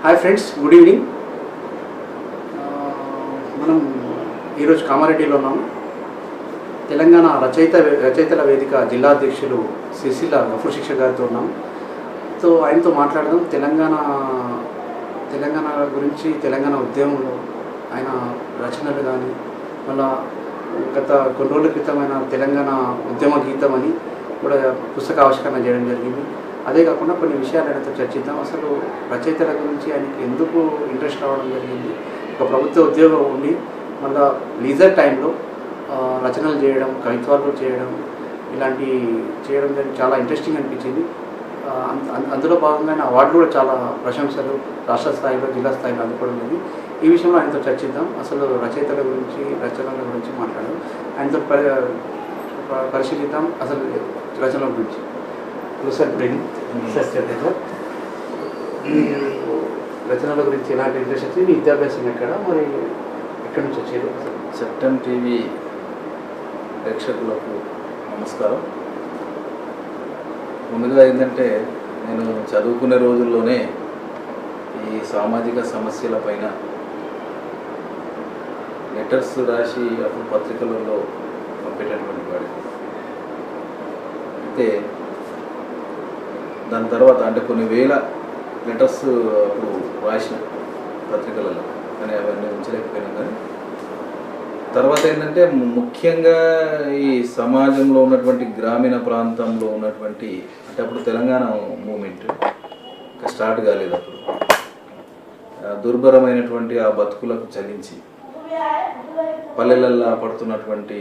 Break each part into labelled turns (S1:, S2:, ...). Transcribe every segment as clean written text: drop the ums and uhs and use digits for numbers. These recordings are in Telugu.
S1: Hi friends, good evening. మనం ఈరోజు కామారెడ్డిలో ఉన్నాము. తెలంగాణ రచయితల వేదిక జిల్లా అధ్యక్షులు సిరిసిల్ల గఫూర్ శిక్ష గారితో ఉన్నాము. సో ఆయనతో మాట్లాడదాం. తెలంగాణ గురించి, తెలంగాణ ఉద్యమంలో ఆయన రచనలు కానీ, మళ్ళా గత కొన్ని రోజుల క్రితమైన తెలంగాణ ఉద్యమ గీతం అని కూడా పుస్తక ఆవిష్కరణ చేయడం జరిగింది. అదే కాకుండా కొన్ని విషయాలు ఆయనతో చర్చిద్దాం. అసలు రచయితల గురించి ఆయనకి ఎందుకు ఇంట్రెస్ట్ రావడం జరిగింది, ఒక ప్రభుత్వ ఉద్యోగం ఉండి మళ్ళీ లీజర్ టైంలో రచనలు చేయడం, కవిత్వాలు చేయడం, ఇలాంటి చేయడం జరిగి చాలా ఇంట్రెస్టింగ్ అనిపించింది. అందులో భాగంగా అవార్డులు కూడా చాలా ప్రశంసలు రాష్ట్ర స్థాయిలో, జిల్లా స్థాయిలో అందుకోవడం జరిగింది. ఈ విషయంలో ఆయనతో చర్చిద్దాం. అసలు రచయితల గురించి, రచనల గురించి మాట్లాడడం, ఆయనతో పరిశీలిద్దాం అసలు రచనల గురించి. రచనల గురించి ఎలాంటి ఇంట్రెస్ట్ వచ్చింది, మీ విద్యాభ్యాసం ఎక్కడ, మరి ఎక్కడి నుంచి వచ్చేది?
S2: చట్టం టీవీ ప్రేక్షకులకు నమస్కారం. ముందుగా ఏంటంటే, నేను చదువుకునే రోజుల్లోనే ఈ సామాజిక సమస్యల పైన లెటర్స్ రాసి అప్పుడు పత్రికలలో పంపేటటువంటి వాడి. అయితే దాని తర్వాత అంటే కొన్ని వేల లెటర్స్ అప్పుడు రాసిన పత్రికలలో, కానీ అవన్నీ ఉంచలేకపోయినాం. కానీ తర్వాత ఏంటంటే, ముఖ్యంగా ఈ సమాజంలో ఉన్నటువంటి గ్రామీణ ప్రాంతంలో ఉన్నటువంటి, అంటే అప్పుడు తెలంగాణ మూమెంట్ స్టార్ట్ కాలేదు. అప్పుడు దుర్భరమైనటువంటి ఆ బతుకులకు చలించి పల్లెలల్లో పడుతున్నటువంటి,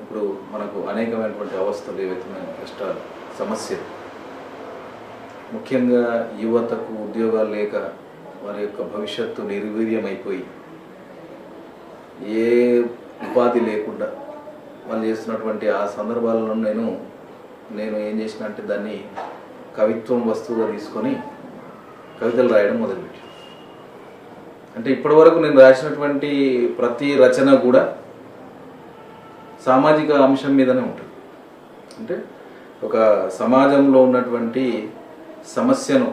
S2: ఇప్పుడు మనకు అనేకమైనటువంటి అవస్థలు, ఏవైతే కష్టాలు, సమస్యలు, ముఖ్యంగా యువతకు ఉద్యోగాలు లేక వారి యొక్క భవిష్యత్తు నిర్వీర్యమైపోయి ఏ ఉపాధి లేకుండా వాళ్ళు చేస్తున్నటువంటి ఆ సందర్భాలలో నేను ఏం చేసిన అంటే, దాన్ని కవిత్వం వస్తువుగా తీసుకొని కవితలు రాయడం మొదలుపెట్టాను. అంటే ఇప్పటి వరకు నేను రాసినటువంటి ప్రతి రచన కూడా సామాజిక అంశం మీదనే ఉంటుంది. అంటే ఒక సమాజంలో ఉన్నటువంటి సమస్యను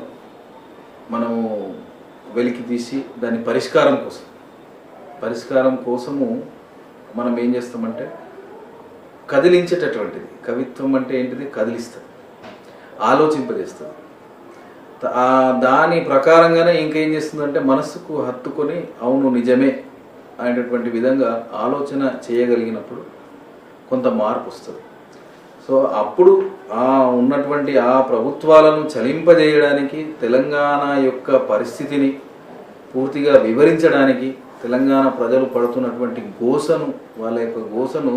S2: మనము వెలికి తీసి దాని పరిష్కారం కోసము మనం ఏం చేస్తామంటే, కదిలించేటటువంటిది. కవిత్వం అంటే ఏంటిది? కదిలిస్తుంది, ఆలోచింపజేస్తుంది. దాని ప్రకారంగానే ఇంకేం చేస్తుందంటే, మనస్సుకు హత్తుకొని అవును నిజమే అనేటటువంటి విధంగా ఆలోచన చేయగలిగినప్పుడు కొంత మార్పు వస్తుంది. సో అప్పుడు ఉన్నటువంటి ఆ ప్రభుత్వాలను చలింపజేయడానికి, తెలంగాణ యొక్క పరిస్థితిని పూర్తిగా వివరించడానికి, తెలంగాణ ప్రజలు పడుతున్నటువంటి వాళ్ళ యొక్క గోసను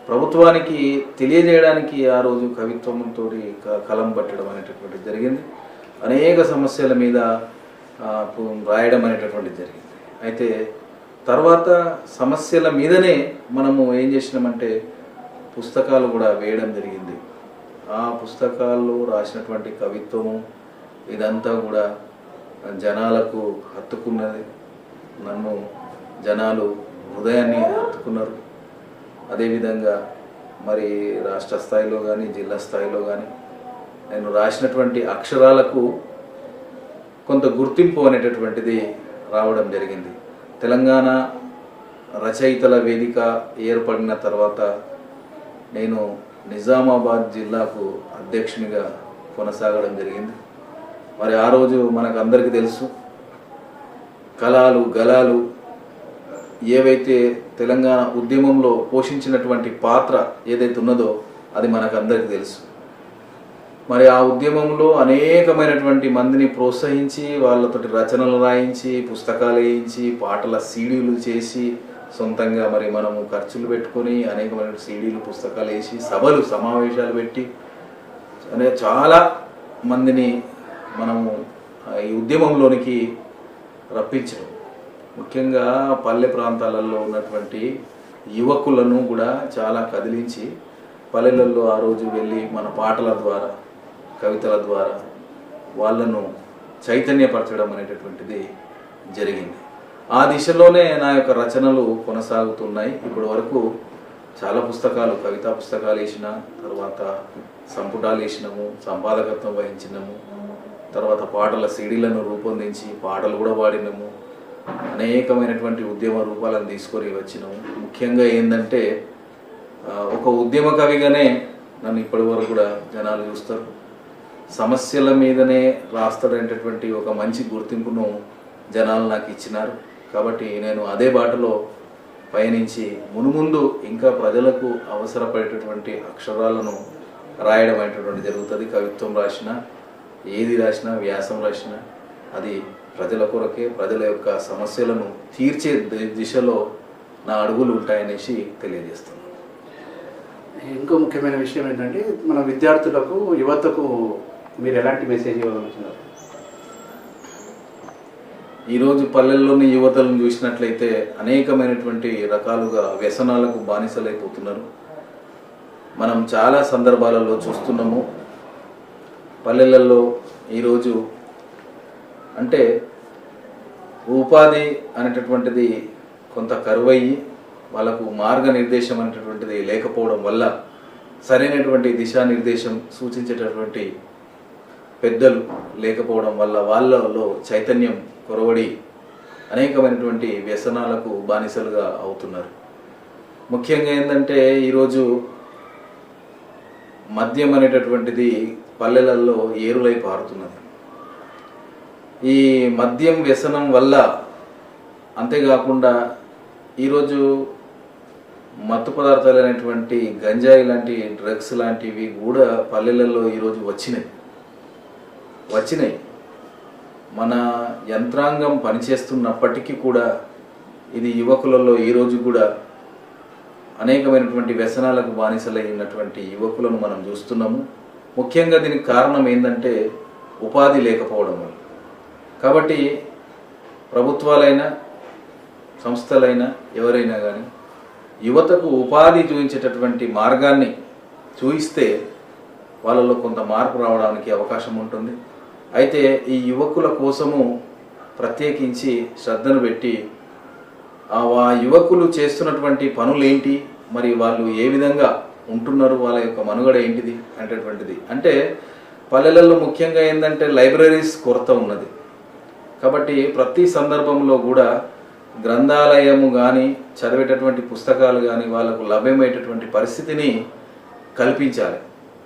S2: ప్రభుత్వానికి తెలియజేయడానికి ఆ రోజు కవిత్వంతో కలం పట్టడం అనేటటువంటిది జరిగింది. అనేక సమస్యల మీద రాయడం అనేటటువంటిది జరిగింది. అయితే తర్వాత సమస్యల మీదనే మనము ఏం చేసినామంటే, పుస్తకాలు కూడా వేయడం జరిగింది. ఆ పుస్తకాల్లో రాసినటువంటి కవిత్వము ఇదంతా కూడా జనాలకు హత్తుకున్నది. నన్ను జనాలు హృదయాన్ని హత్తుకున్నారు. అదేవిధంగా మరి రాష్ట్ర స్థాయిలో కానీ, జిల్లా స్థాయిలో కానీ నేను రాసినటువంటి అక్షరాలకు కొంత గుర్తింపు అనేటటువంటిది రావడం జరిగింది. తెలంగాణ రచయితల వేదిక ఏర్పడిన తర్వాత నేను నిజామాబాద్ జిల్లాకు అధ్యక్షునిగా కొనసాగడం జరిగింది. మరి ఆ రోజు మనకు అందరికీ తెలుసు, కళలు గలాలు ఏవైతే తెలంగాణ ఉద్యమంలో పోషించినటువంటి పాత్ర ఏదైతే ఉన్నదో అది మనకు అందరికీ తెలుసు. మరి ఆ ఉద్యమంలో అనేకమైనటువంటి మందిని ప్రోత్సహించి వాళ్ళతోటి రచనలు రాయించి పుస్తకాలు వేయించి పాటల సీడీలు చేసి సొంతంగా మరి మనము ఖర్చులు పెట్టుకొని అనేకమైన సీడీలు పుస్తకాలు వేసి సభలు సమావేశాలు పెట్టి చాలా మందిని మనము ఈ ఉద్యమంలోనికి రప్పించడం, ముఖ్యంగా పల్లె ప్రాంతాలలో ఉన్నటువంటి యువకులను కూడా చాలా కదిలించి పల్లెలలో ఆ రోజు వెళ్ళి మన పాటల ద్వారా కవితల ద్వారా వాళ్ళను చైతన్యపరచడం అనేటటువంటిది జరిగింది. ఆ దిశలోనే నా యొక్క రచనలు కొనసాగుతున్నాయి. ఇప్పటి వరకు చాలా పుస్తకాలు, కవితా పుస్తకాలు వేసిన, తర్వాత సంపుటాలు వేసినాము, సంపాదకత్వం వహించినాము, తర్వాత పాటల సీడీలను రూపొందించి పాటలు కూడా పాడినాము, అనేకమైనటువంటి ఉద్యమ రూపాలను తీసుకొని వచ్చినాము. ముఖ్యంగా ఏంటంటే ఒక ఉద్యమ కవిగానే నన్ను ఇప్పటి వరకు కూడా జనాలు చూస్తారు. సమస్యల మీదనే రాస్తాడనేటటువంటి ఒక మంచి గుర్తింపును జనాలు నాకు ఇచ్చినారు. కాబట్టి నేను అదే బాటలో పయనించి మునుముందు ఇంకా ప్రజలకు అవసరపడేటటువంటి అక్షరాలను రాయడం అనేటటువంటి జరుగుతుంది. కవిత్వం రాసినా, ఏది రాసినా, వ్యాసం రాసినా అది ప్రజల కొరకే, ప్రజల యొక్క సమస్యలను తీర్చే దిశలో నా అడుగులు ఉంటాయనేసి తెలియజేస్తున్నాను.
S1: ఇంకో ముఖ్యమైన విషయం ఏంటంటే మన విద్యార్థులకు, యువతకు మీరు ఎలాంటి మెసేజ్ ఇవ్వగలుగుతున్నారు?
S2: ఈరోజు పల్లెల్లోని యువతలను చూసినట్లయితే అనేకమైనటువంటి రకాలుగా వ్యసనాలకు బానిసలైపోతున్నారు. మనం చాలా సందర్భాలలో చూస్తున్నాము. పల్లెలలో ఈరోజు అంటే ఉపాధి అనేటటువంటిది కొంత కరువయ్యి వాళ్ళకు మార్గనిర్దేశం అనేటటువంటిది లేకపోవడం వల్ల, సరైనటువంటి దిశానిర్దేశం సూచించేటటువంటి పెద్దలు లేకపోవడం వల్ల వాళ్ళలో చైతన్యం కొరవడి అనేకమైనటువంటి వ్యసనాలకు బానిసలుగా అవుతున్నారు. ముఖ్యంగా ఏంటంటే ఈరోజు మద్యం అనేటటువంటిది పల్లెలలో ఏరులై పారుతున్నది. ఈ మద్యం వ్యసనం వల్ల, అంతేకాకుండా ఈరోజు మత్తు పదార్థాలు అనేటువంటి గంజాయి లాంటి డ్రగ్స్ లాంటివి కూడా పల్లెలలో ఈరోజు వచ్చినాయి. మన యంత్రాంగం పనిచేస్తున్నప్పటికీ కూడా ఇది యువకులలో ఈరోజు కూడా అనేకమైనటువంటి వ్యసనాలకు బానిసలైనటువంటి యువకులను మనం చూస్తున్నాము. ముఖ్యంగా దీనికి కారణం ఏంటంటే ఉపాధి లేకపోవడం వల్ల. కాబట్టి ప్రభుత్వాలైనా సంస్థలైనా ఎవరైనా కానీ యువతకు ఉపాధి చూపించేటటువంటి మార్గాన్ని చూయిస్తే వాళ్ళలో కొంత మార్పు రావడానికి అవకాశం ఉంటుంది. అయితే ఈ యువకుల కోసము ప్రత్యేకించి శ్రద్ధను పెట్టి ఆ యువకులు చేస్తున్నటువంటి పనులేంటి, మరి వాళ్ళు ఏ విధంగా ఉంటున్నారు, వాళ్ళ యొక్క మనుగడ ఏంటిది అనేటటువంటిది. అంటే పల్లెలలో ముఖ్యంగా ఏంటంటే లైబ్రరీస్ కొరత ఉన్నది. కాబట్టి ప్రతి సందర్భంలో కూడా గ్రంథాలయము కానీ, చదివేటటువంటి పుస్తకాలు కానీ వాళ్ళకు లభ్యమయ్యేటటువంటి పరిస్థితిని కల్పించాలి.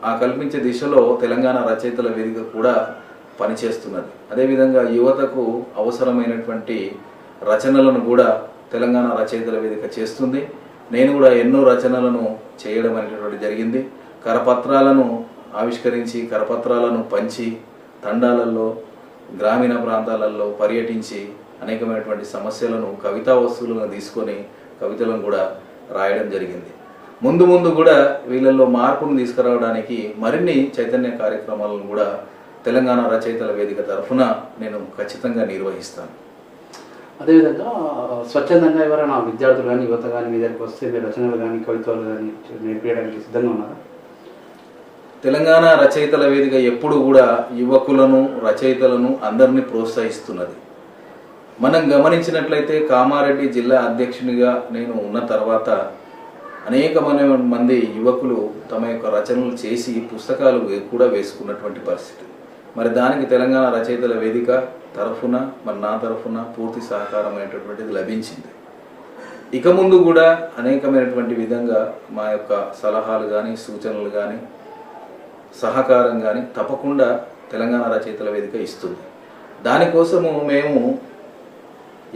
S2: ఆ కల్పించే దిశలో తెలంగాణ రచయితల వేదిక కూడా పనిచేస్తున్నది. అదేవిధంగా యువతకు అవసరమైనటువంటి రచనలను కూడా తెలంగాణ రచయితల వేదిక చేస్తుంది. నేను కూడా ఎన్నో రచనలను చేయడం అనేటువంటి జరిగింది. కరపత్రాలను ఆవిష్కరించి, కరపత్రాలను పంచి, తండాలలో, గ్రామీణ ప్రాంతాలలో పర్యటించి అనేకమైనటువంటి సమస్యలను కవితా వస్తువులను తీసుకొని కవితలను కూడా రాయడం జరిగింది. ముందు ముందు కూడా వీళ్ళల్లో మార్పును తీసుకురావడానికి మరిన్ని చైతన్య కార్యక్రమాలను కూడా తెలంగాణ రచయితల వేదిక తరఫున నేను ఖచ్చితంగా నిర్వహిస్తాను.
S1: అదేవిధంగా స్వచ్ఛందంగా ఎవరైనా విద్యార్థులు కానీ, యువత కానీ మీ దగ్గరికి వస్తే మీరు రచనలు కానీ, కవిత్వాలు కానీ నేర్పించడానికి సిద్ధంగా ఉన్నారా?
S2: తెలంగాణ రచయితల వేదిక ఎప్పుడు కూడా యువకులను, రచయితలను అందరినీ ప్రోత్సహిస్తున్నది. మనం గమనించినట్లయితే కామారెడ్డి జిల్లా అధ్యక్షునిగా నేను ఉన్న తర్వాత అనేకమైన మంది యువకులు తమ యొక్క రచనలు చేసి పుస్తకాలు కూడా వేసుకున్నటువంటి పరిస్థితి. మరి దానికి తెలంగాణ రచయితల వేదిక తరఫున, మరి నా తరఫున పూర్తి సహకారం అనేటటువంటిది లభించింది. ఇక ముందు కూడా అనేకమైనటువంటి విధంగా మా యొక్క సలహాలు కానీ, సూచనలు కానీ, సహకారం కానీ తప్పకుండా తెలంగాణ రచయితల వేదిక ఇస్తుంది. దానికోసము మేము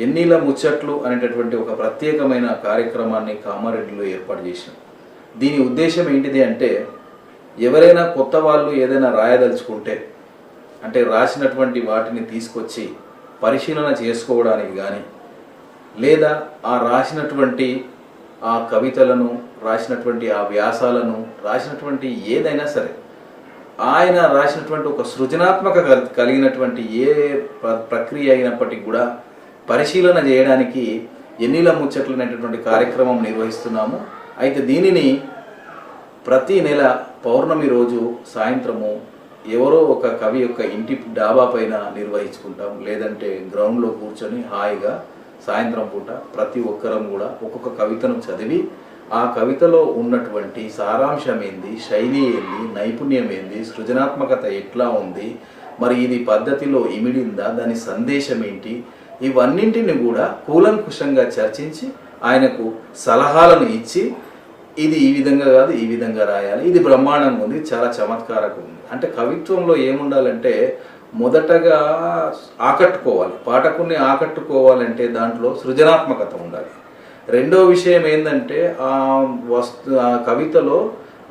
S2: ఎన్నీల ముచ్చట్లు అనేటటువంటి ఒక ప్రత్యేకమైన కార్యక్రమాన్ని కామారెడ్డిలో ఏర్పాటు చేసినాం. దీని ఉద్దేశం ఏంటిది అంటే ఎవరైనా కొత్త వాళ్ళు ఏదైనా రాయదలుచుకుంటే అంటే రాసినటువంటి వాటిని తీసుకొచ్చి పరిశీలన చేసుకోవడానికి కానీ లేదా ఆ రాసినటువంటి ఆ కవితలను రాసినటువంటి ఆ వ్యాసాలను రాసినటువంటి ఏదైనా సరే ఆయన రాసినటువంటి ఒక సృజనాత్మక కలిగినటువంటి ఏ ప్రక్రియ అయినప్పటికీ కూడా పరిశీలన చేయడానికి ఎన్నిల ముచ్చట్లు అనేటటువంటి కార్యక్రమం నిర్వహిస్తున్నాము. అయితే దీనిని ప్రతి నెల పౌర్ణమి రోజు సాయంత్రము ఎవరో ఒక కవి యొక్క ఇంటి డాబా పైన నిర్వహించుకుంటాం, లేదంటే గ్రౌండ్లో కూర్చొని హాయిగా సాయంత్రం పూట ప్రతి ఒక్కరం కూడా ఒక్కొక్క కవితను చదివి ఆ కవితలో ఉన్నటువంటి సారాంశం ఏంది, శైలి ఏంది, నైపుణ్యం ఏంది, సృజనాత్మకత ఎట్లా ఉంది, మరి ఇది పద్ధతిలో ఇమిడిందా, దాని సందేశం ఏంటి, ఇవన్నింటిని కూడా కూలంకుషంగా చర్చించి ఆయనకు సలహాలను ఇచ్చి ఇది ఈ విధంగా కాదు ఈ విధంగా రాయాలి, ఇది బ్రహ్మాండంగా ఉంది, చాలా చమత్కారంగా ఉంది. అంటే కవిత్వంలో ఏముండాలంటే మొదటగా ఆకట్టుకోవాలి, పాఠకుని ఆకట్టుకోవాలంటే దాంట్లో సృజనాత్మకత ఉండాలి. రెండో విషయం ఏంటంటే ఆ కవితలో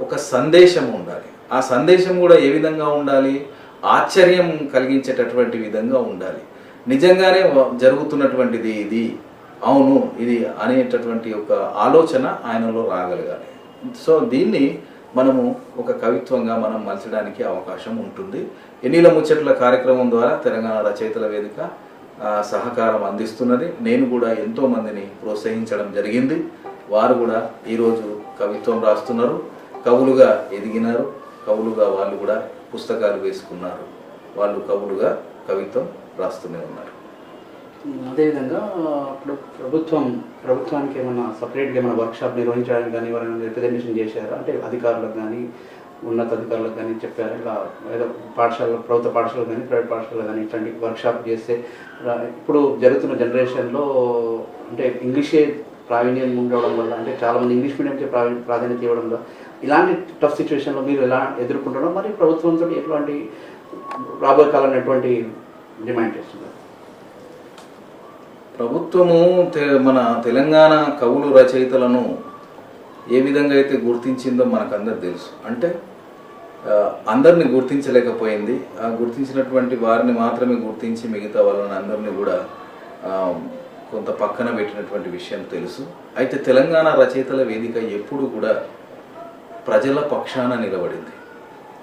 S2: ఒక సందేశం ఉండాలి. ఆ సందేశం కూడా ఏ విధంగా ఉండాలి, ఆశ్చర్యం కలిగించేటటువంటి విధంగా ఉండాలి. నిజంగానే జరుగుతున్నటువంటిది ఇది, అవును ఇది అనేటటువంటి ఒక ఆలోచన ఆయనలో రాగలగాలి. సో దీన్ని మనము ఒక కవిత్వంగా మనం మలచడానికి అవకాశం ఉంటుంది. ఎన్నిల ముచ్చట్ల కార్యక్రమం ద్వారా తెలంగాణ రచయితల వేదిక సహకారం అందిస్తున్నది. నేను కూడా ఎంతో మందిని ప్రోత్సహించడం జరిగింది. వారు కూడా ఈరోజు కవిత్వం రాస్తున్నారు, కవులుగా ఎదిగినారు, కవులుగా వాళ్ళు కూడా పుస్తకాలు వేసుకున్నారు, వాళ్ళు కవులుగా కవిత్వం రాస్తూనే ఉన్నారు.
S1: అదేవిధంగా ఇప్పుడు ప్రభుత్వానికి ఏమైనా సపరేట్గా ఏమైనా వర్క్షాప్ నిర్వహించడానికి కానీ ఎవరైనా రిప్రజెంటేషన్ చేశారా? అంటే అధికారులకు కానీ ఉన్నతాధికారులకు కానీ చెప్పారా? ఇలా ఏదో పాఠశాలలో, ప్రభుత్వ పాఠశాలలో కానీ ప్రైవేట్ పాఠశాలలో కానీ ఇట్లాంటి వర్క్షాప్ చేస్తే ఇప్పుడు జరుగుతున్న జనరేషన్లో అంటే ఇంగ్లీషే ప్రావీణ్యం ఉండడం వల్ల, అంటే చాలామంది ఇంగ్లీష్ మీడియంకి ప్రాధాన్యత ఇవ్వడం వల్ల ఇలాంటి టఫ్ సిచ్యువేషన్లో మీరు ఎలా ఎదుర్కొంటారో, మరి ప్రభుత్వంతో ఎటువంటి రాబోయే కాలంలో ఎటువంటి డిమాండ్ చేస్తున్నారు?
S2: ప్రభుత్వము మన తెలంగాణ కవులు రచయితలను ఏ విధంగా అయితే గుర్తించిందో మనకందరు తెలుసు. అంటే అందరిని గుర్తించలేకపోయింది. ఆ గుర్తించినటువంటి వారిని మాత్రమే గుర్తించి మిగతా వాళ్ళని అందరినీ కూడా కొంత పక్కన పెట్టినటువంటి విషయం తెలుసు. అయితే తెలంగాణ రచయితల వేదిక ఎప్పుడు కూడా ప్రజల పక్షాన నిలబడింది.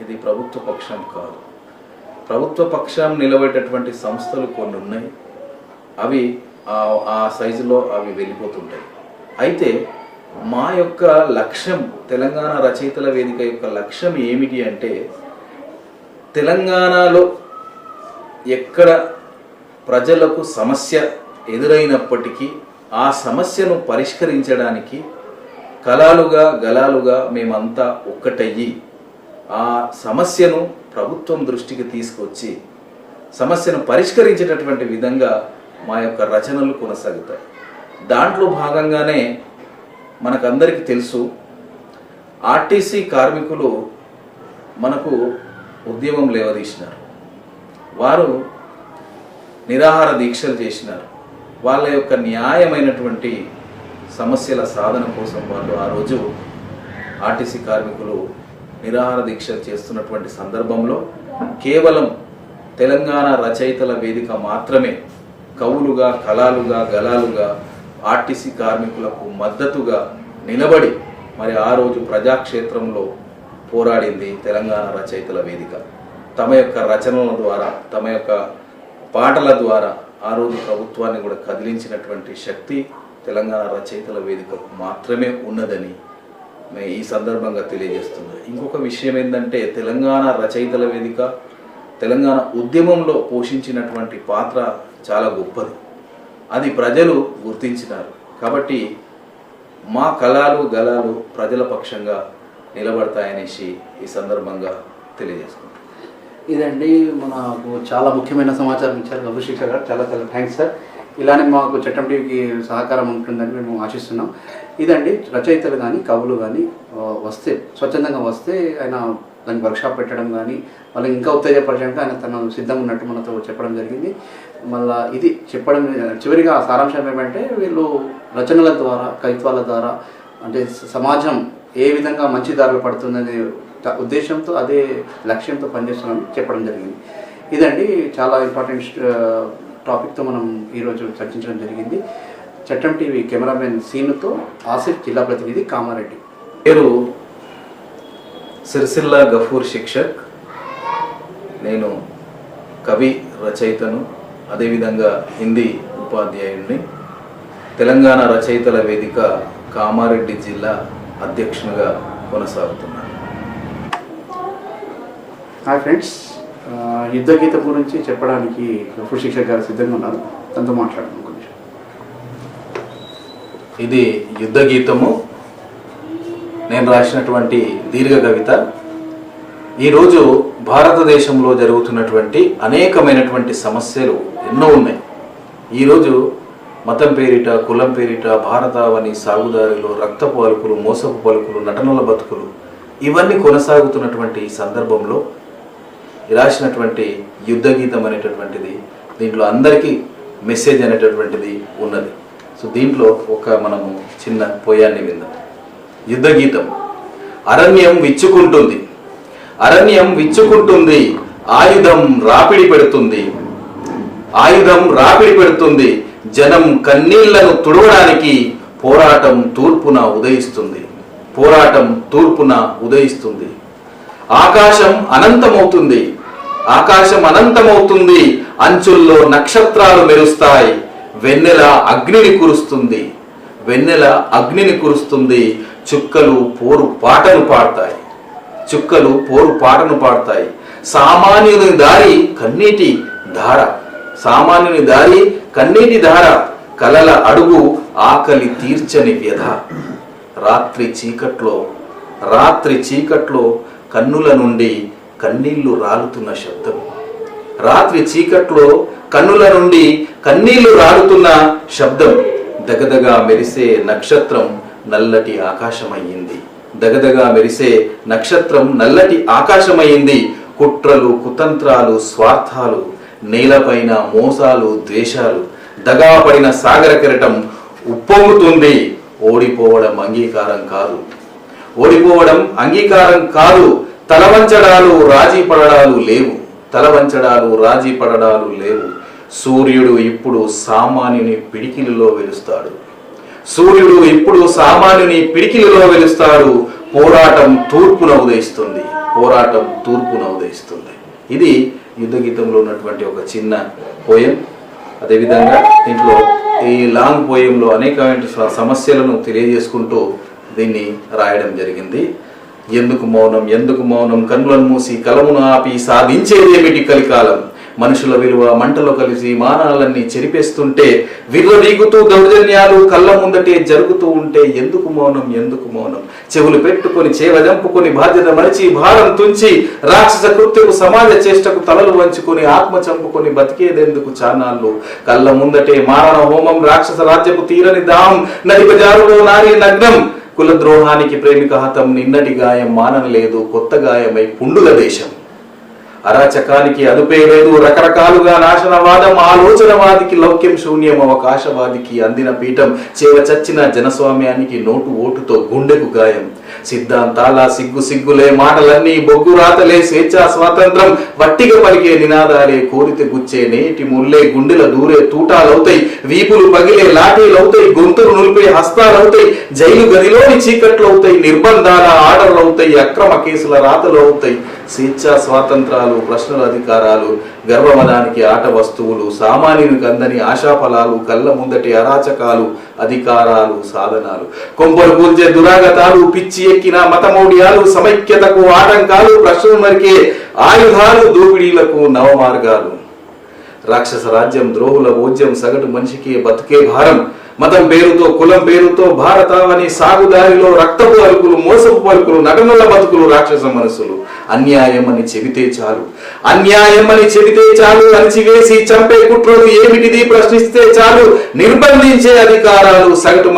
S2: ఇది ప్రభుత్వ పక్షం కాదు. ప్రభుత్వ పక్షం నిలబడేటటువంటి సంస్థలు కొన్ని ఉన్నాయి, అవి ఆ సైజులో అవి వెళ్ళిపోతుంటాయి. అయితే మా యొక్క లక్ష్యం, తెలంగాణ రచయితల వేదిక యొక్క లక్ష్యం ఏమిటి అంటే, తెలంగాణలో ఎక్కడ ప్రజలకు సమస్య ఎదురైనప్పటికీ ఆ సమస్యను పరిష్కరించడానికి కళాలుగా గలాలుగా మేమంతా ఒక్కటయ్యి ఆ సమస్యను ప్రభుత్వం దృష్టికి తీసుకొచ్చి సమస్యను పరిష్కరించేటటువంటి విధంగా మా యొక్క రచనలు కొనసాగుతాయి. దాంట్లో భాగంగానే మనకందరికీ తెలుసు, ఆర్టీసీ కార్మికులు మనకు ఉద్యమం లేవదీసినారు. వారు నిరాహార దీక్షలు చేసినారు. వాళ్ళ యొక్క న్యాయమైనటువంటి సమస్యల సాధన కోసం వాళ్ళు ఆ రోజు ఆర్టీసీ కార్మికులు నిరాహార దీక్షలు చేస్తున్నటువంటి సందర్భంలో కేవలం తెలంగాణ రచయితల వేదిక మాత్రమే కవులుగా, కళాలుగా, గలాలుగా ఆర్టీసీ కార్మికులకు మద్దతుగా నిలబడి మరి ఆ రోజు ప్రజాక్షేత్రంలో పోరాడింది తెలంగాణ రచయితల వేదిక. తమ యొక్క రచనల ద్వారా, తమ యొక్క పాటల ద్వారా ఆ రోజు ప్రభుత్వాన్ని కూడా కదిలించినటువంటి శక్తి తెలంగాణ రచయితల వేదికకు మాత్రమే ఉన్నదని ఈ సందర్భంగా తెలియజేస్తున్నారు. ఇంకొక విషయం ఏంటంటే, తెలంగాణ రచయితల వేదిక తెలంగాణ ఉద్యమంలో పోషించినటువంటి పాత్ర చాలా గొప్పది. అది ప్రజలు గుర్తించినారు. కాబట్టి మా కళలు గలాలు ప్రజల పక్షంగా నిలబడతాయనేసి ఈ సందర్భంగా తెలియజేసుకుంటాం.
S1: ఇదండి, మనకు చాలా ముఖ్యమైన సమాచారం ఇచ్చారు గౌరీశిఖర్ గారు. చాలా చాలా థ్యాంక్స్ సార్. ఇలానే మాకు చట్టం టీవీకి సహకారం ఉంటుందని మేము ఆశిస్తున్నాం. ఇదండి, రచయితలు కానీ కవులు కానీ వస్తే, స్వచ్ఛందంగా వస్తే ఆయన దానికి వర్క్షాప్ పెట్టడం కానీ వాళ్ళకి ఇంకా ఉత్తేజపరచడానికి ఆయన తను సిద్ధంగా ఉన్నట్టు మనతో చెప్పడం జరిగింది. మళ్ళీ ఇది చెప్పడం చివరిగా సారాంశం ఏమంటే, వీళ్ళు రచనల ద్వారా, కవిత్వాల ద్వారా అంటే సమాజం ఏ విధంగా మంచి దారిలో పడుతుందనే ఉద్దేశంతో అదే లక్ష్యంతో పనిచేస్తున్నామని చెప్పడం జరిగింది. ఇదండి చాలా ఇంపార్టెంట్ టాపిక్తో మనం ఈరోజు చర్చించడం జరిగింది. చట్టం టీవీ కెమెరామెన్ సీనుతో ఆసిఫ్, జిల్లా ప్రతినిధి కామారెడ్డి.
S2: పేరు సిరిసిల్ల గఫూర్ శిక్షక్. నేను కవి, రచయితను, అదేవిధంగా హిందీ ఉపాధ్యాయుడిని. తెలంగాణ రచయితల వేదిక కామారెడ్డి జిల్లా అధ్యక్షునిగా కొనసాగుతున్నాను.
S1: హాయ్ ఫ్రెండ్స్, యుద్ధ గీతం గురించి చెప్పడానికి గఫూర్ శిక్షక్ గారు సిద్ధంగా ఉన్నారు. తనతో మాట్లాడడం కొంచెం.
S2: ఇది యుద్ధ గీతము, నేను రాసినటువంటి దీర్ఘ కవిత. ఈరోజు భారతదేశంలో జరుగుతున్నటువంటి అనేకమైనటువంటి సమస్యలు ఎన్నో ఉన్నాయి. ఈరోజు మతం పేరిట, కులం పేరిట, భారతావని, సాగుదారిలో రక్తపు పలుకులు, మోసపు పలుకులు, నటనల బతుకులు ఇవన్నీ కొనసాగుతున్నటువంటి సందర్భంలో రాసినటువంటి యుద్ధ గీతం అనేటటువంటిది, దీంట్లో అందరికీ మెసేజ్ అనేటటువంటిది ఉన్నది. సో దీంట్లో మనము చిన్న పోయాన్ని విందాం. యుద్ధ గీతం. అరణ్యం విచ్చుకుంటుంది, అరణ్యం విచ్చుకుంటుంది, ఆయుధం రాపిడి పెడుతుంది, ఆయుధం రాపిడి పెడుతుంది, జనం కన్నీళ్లను తుడవడానికి పోరాటం తూర్పున ఉదయిస్తుంది, పోరాటం తూర్పున ఉదయిస్తుంది. ఆకాశం అనంతమవుతుంది, ఆకాశం అనంతమవుతుంది, అంచుల్లో నక్షత్రాలు మెరుస్తాయి, వెన్నెల అగ్నిని కురుస్తుంది, వెన్నెల అగ్నిని కురుస్తుంది, చుక్కలు పోరు పాటను పాడతాయి, చుక్కలు పోరు పాటను పాడతాయి. సామాన్యుని దారి కన్నీటి ధార, సామాన్యుని దారి కన్నీటి ధార, కలల అడుగు ఆకలి తీర్చని వ్యధ. రాత్రి చీకట్లో, రాత్రి చీకట్లో కన్నుల నుండి కన్నీళ్లు రాలుతున్న శబ్దం, రాత్రి చీకట్లో కన్నుల నుండి కన్నీళ్లు రాలుతున్న శబ్దం. దగదగా మెరిసే నక్షత్రం నల్లటి ఆకాశమయ్యింది, దగదగా మెరిసే నక్షత్రం నల్లటి ఆకాశమయ్యింది. కుట్రలు, కుతంత్రాలు, స్వార్థాలు, నేలపైన మోసాలు, ద్వేషాలు, దగాపడిన సాగర కెరటం ఉప్పొంగుతుంది. ఓడిపోవడం అంగీకారం కాదు, ఓడిపోవడం అంగీకారం కాదు. తలవంచడాలు, రాజీ పడడాలు లేవు, తలవంచడాలు, రాజీ పడడాలు లేవు. సూర్యుడు ఇప్పుడు సామాన్యుని పిడికిలిలో వెలుస్తాడు, సూర్యుడు ఇప్పుడు సామాన్యుని పిడికిలిలో వెలుస్తాడు. పోరాటం తూర్పున ఉదయిస్తుంది, పోరాటం తూర్పున ఉదయిస్తుంది. ఇది యుద్ధ గీతంలో ఉన్నటువంటి ఒక చిన్న పోయం. అదేవిధంగా దీంట్లో ఈ లాంగ్ పోయంలో అనేకమైన సమస్యలను తెలియజేసుకుంటూ దీన్ని రాయడం జరిగింది. ఎందుకు మౌనం, ఎందుకు మౌనం, కన్నులను మూసి కలమును ఆపి సాధించేదేమిటి కలికాలం. మనుషుల విలువ మంటలో కలిసి మానాలన్నీ చెరిపేస్తుంటే, విర్రవీగుతూ దౌర్జన్యాలు కళ్ళ ముందటే జరుగుతూ ఉంటే ఎందుకు మౌనం, ఎందుకు మౌనం. చెవులు పెట్టుకొని చేవజంపుకొని బాధ్యత మరిచి భారం తుంచి రాక్షస కృత్యకు సమాజ చేష్టకు తలలు వంచుకొని ఆత్మ చంపుకొని బతికేదెందుకు చానాళ్ళు. కళ్ళ ముందటే మారణ హోమం, రాక్షస రాజ్యపు తీరని దాం, నది బజారులో నారీ నగ్నం. కులద్రోహానికి ప్రేమిక హతం, నిన్నటి గాయం మానలేదు, కొత్త గాయమై పుండుల దేశం. అరాచకానికి అదుపే లేదు, రకరకాలుగా నాశనవాదం, ఆలోచనవాదికి లౌక్యం శూన్యం, అవకాశవాదికి అందిన పీఠం. చేవ చచ్చిన జనస్వామ్యానికి నోటు ఓటుతో గుండెకు గాయం. సిద్ధాంతాల సిగ్గు సిగ్గులే, మాటలన్నీ బొగ్గు రాతలే, స్వేచ్ఛా స్వాతంత్రం వట్టిగా పలికే నినాదాలే, కోరితే గుచ్చే నేటి ముల్లే, గుండెల దూరే తూటాలవుతాయి, వీపులు పగిలే లాఠీలవుతాయి, గొంతులు నులిపే హస్తాలవుతాయి, జైలు గదిలోని చీకట్లవుతాయి, నిర్బంధాల ఆర్డర్లవుతాయి, అక్రమ కేసుల రాతలు అవుతాయి. స్వేచ్ఛా స్వాతంత్రాలు, ప్రశ్నల అధికారాలు, గర్వమదానికి ఆట వస్తువులు, సామాన్యునికి అందని ఆశాఫలాలు, కళ్ళ ముందటి అరాచకాలు, అధికారాలు, సాధనాలు, కొంపలు కూల్చే దురాగతాలు, పిచ్చి ఎక్కిన మతమౌఢ్యాలు, సమైక్యతకు ఆటంకాలు, ప్రశ్నలు మరికే ఆయుధాలు, దోపిడీలకు నవమార్గాలు. రాక్షస రాజ్యం, ద్రోహుల భోజ్యం, సగటు మనిషికి బతుకే భారం. మతం పేరుతో, కులం పేరుతో భారతావని, సాగుదారిలో రక్తపు పలుకులు, మోసపు పలుకులు, నటనల బతుకులు, రాక్షస మనసులు. అన్యాయం అని చెబితే చాలు, అన్యాయం అని చెబితే చాలు, అణిచివేసి చంపే కుట్రలు ఏమిటిది ప్రశ్నిస్తే చాలు, నిర్బంధించే అధికారాలు. సగటు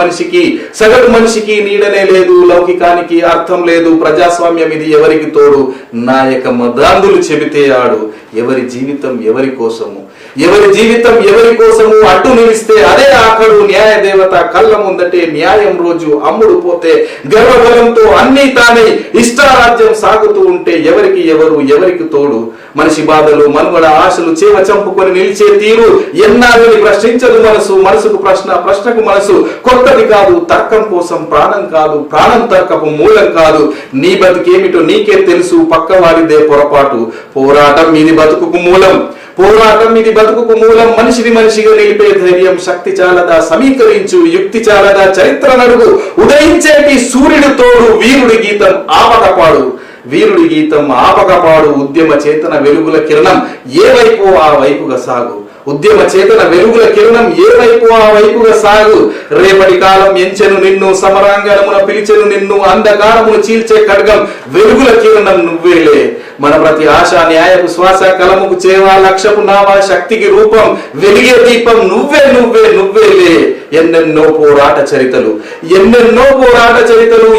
S2: మనిషికి నీడనే లేదు, లౌకికానికి అర్థం లేదు, ప్రజాస్వామ్యం ఇది ఎవరికి తోడు, నాయక మదాంధులు చెబితే ఆడు. ఎవరి జీవితం ఎవరి కోసము, ఎవరి జీవితం ఎవరి కోసము అడ్డు నిలిస్తే అదే ఆఖరు న్యాయ దేవత కళ్ళ ముందటే న్యాయం రోజు అమ్ముడు పోతే గర్వబలంతో అన్నీ తానే ఇష్టారాజ్యం సాగుతూ ఉంటే ఎవరికి ఎవరు ఎవరికి తోడు మనిషి బాధలు మనుగడ ఆశలు చేవ చంపుకొని నిలిచే తీరు ఎన్నాళ్ళని ప్రశ్నించదు మనసు మనసుకు ప్రశ్నకు మనసు కొత్తది కాదు తర్కం కోసం ప్రాణం కాదు ప్రాణం తర్కపు మూలం కాదు నీ బతుకేమిటో నీకే తెలుసు పక్కవాడిదే పొరపాటు పోరాటం ఇది బతుకుకు మూలం పోరాటం ఇది బతుకుకు మూలం మనిషిని మనిషిగా నిలిపే ధైర్యం శక్తి చాలదా సమీకరించు యుక్తి చాలదా చరిత్ర నడుగు ఉదయించేటి సూర్యుడు తోడు వీరుడి గీతం ఆపకపాడు వీరుడి గీతం ఆపకపాడు ఉద్యమ చేతన వెలుగుల కిరణం ఏ వైపు ఆ వైపుగా సాగు ఉద్యమ చేతన వెలుగుల కిరణం ఏ వైపు ఆ వైపుగా సాగు రేపటి కాలం ఎంచెను నిన్ను సమరాంగణమున పిలిచెను నిన్ను అంధకారమును చీల్చే ఖడ్గం వెలుగుల కిరణం నువ్వేలే మన ప్రతి ఆశ న్యాయపు శ్వాస కలముకు చేవా లక్ష్యపు నావా శక్తికి రూపం వెలిగే దీపం నువ్వే నువ్వే నువ్వేలే ఎన్నెన్నో పోరాట చరితలు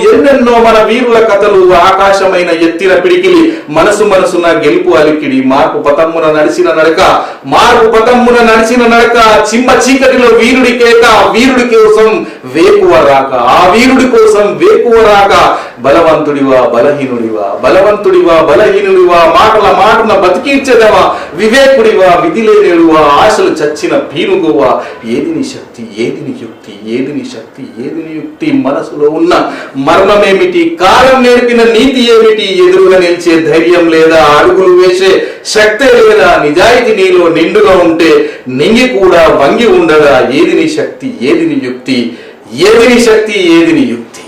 S2: ఎన్నెన్నో మన వీరుల కథలు ఆకాశమైన ఎత్తిన పిడికిలి మనసున గెలుపు అలికిడి మార్పు పతమ్మున నడిచిన నడక చిమ్మ చీకటిలో వీరుడి కేక వీరుడి కోసం వేకువ రాక ఆ వీరుడి కోసం వేకువ రాక బలవంతుడివా బలహీనుడివా మాటన బతికించేదవా వివేకుడివా విధి లేనిడువా ఆశలు చచ్చిన పీనుగువా ఏది నీ శక్తి ఏది నీ యుక్తి ఏది నీ శక్తి ఏది నీ యుక్తి మనసులో ఉన్న మర్మమేమిటి కాలం నేర్పిన నీతి ఏమిటి ఎదురుగా నిలిచే ధైర్యం లేదా అడుగులు వేసే శక్తే లేదా నిజాయితీ నీలో నిండుగా ఉంటే నింగి కూడా వంగి ఉండగా ఏది నీ శక్తి ఏది నీ యుక్తి ఏది నీ శక్తి ఏది నీ యుక్తి